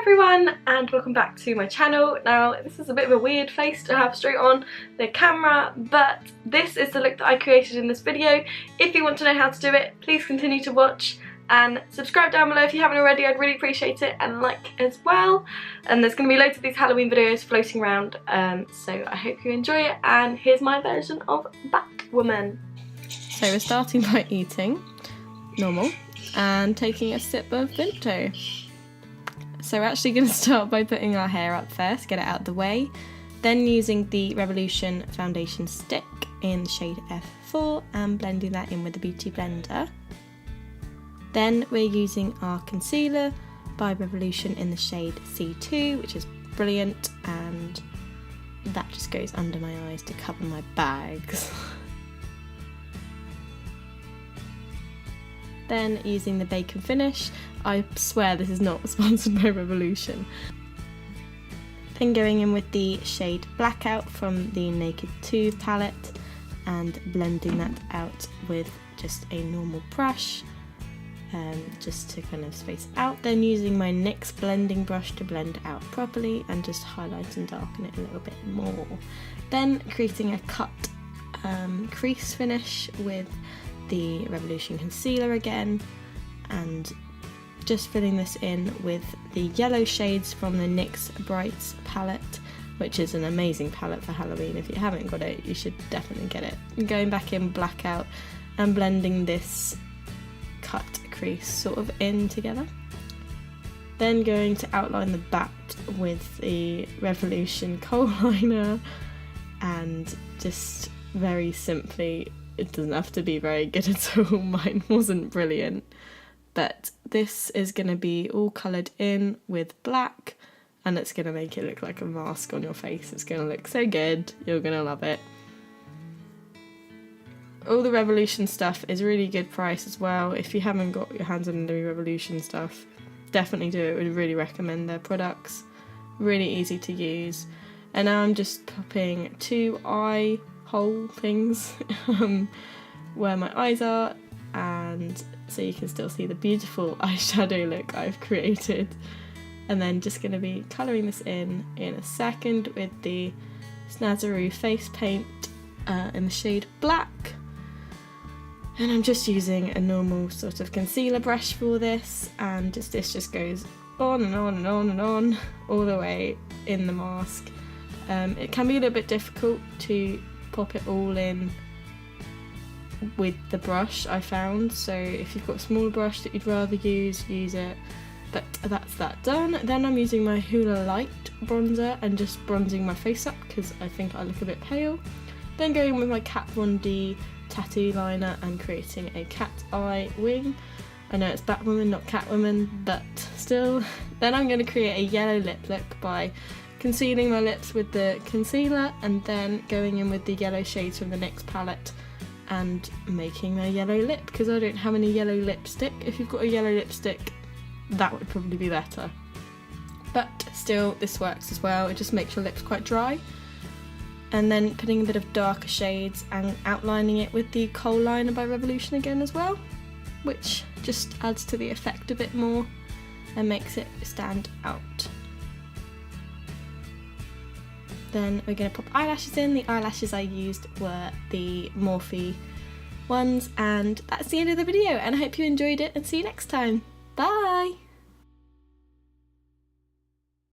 everyone and welcome back to my channel. Now this is a bit of a weird face to have straight on the camera, but this is the look that I created in this video. If you want to know how to do it, please continue to watch and subscribe down below if you haven't already. I'd really appreciate it, and like as well. And there's going to be loads of these Halloween videos floating around, so I hope you enjoy it. And here's my version of Batwoman. So we're starting by eating normal and taking a sip of Vimto. So we're actually going to start by putting our hair up first, get it out of the way, then using the Revolution foundation stick in the shade F4 and blending that in with the Beauty Blender. Then we're using our concealer by Revolution in the shade C2, which is brilliant, and that just goes under my eyes to cover my bags. Then using the Bacon Finish, I swear this is not sponsored by Revolution. Then going in with the shade Blackout from the Naked 2 palette and blending that out with just a normal brush, just to kind of space out. Then using my NYX blending brush to blend it out properly and just highlight and darken it a little bit more. Then creating a cut crease finish with the Revolution concealer again, and just filling this in with the yellow shades from the NYX Brights palette, which is an amazing palette for Halloween. If you haven't got it, you should definitely get it. And going back in Blackout and blending this cut crease sort of in together. Then going to outline the bat with the Revolution kohl liner, and just very simply, it doesn't have to be very good at all, mine wasn't brilliant, but this is going to be all coloured in with black, and it's going to make it look like a mask on your face. It's going to look so good, you're going to love it. All the Revolution stuff is really good price as well. If you haven't got your hands on the Revolution stuff, definitely do it. Would really recommend their products. Really easy to use. And now I'm just popping two eye hole things where my eyes are, and so you can still see the beautiful eyeshadow look I've created. And then just going to be colouring this in a second with the Snazaroo face paint in the shade Black. And I'm just using a normal sort of concealer brush for this, and this just goes on and on and on and on all the way in the mask. It can be a little bit difficult to pop it all in with the brush, I found, so if you've got a smaller brush that you'd rather use it. But that's that done. Then I'm using my Hoola Light bronzer and just bronzing my face up because I think I look a bit pale. Then going with my Kat Von D tattoo liner and creating a cat eye wing. I know it's Batwoman, not Catwoman, but still. Then I'm going to create a yellow lip look by concealing my lips with the concealer and then going in with the yellow shades from the NYX palette and making my yellow lip, because I don't have any yellow lipstick. If you've got a yellow lipstick, that would probably be better. But still, this works as well. It just makes your lips quite dry. And then putting a bit of darker shades and outlining it with the kohl liner by Revolution again as well, which just adds to the effect a bit more and makes it stand out. Then we're going to pop eyelashes in. The eyelashes I used were the Morphe ones, and that's the end of the video, and I hope you enjoyed it, and see you next time. Bye!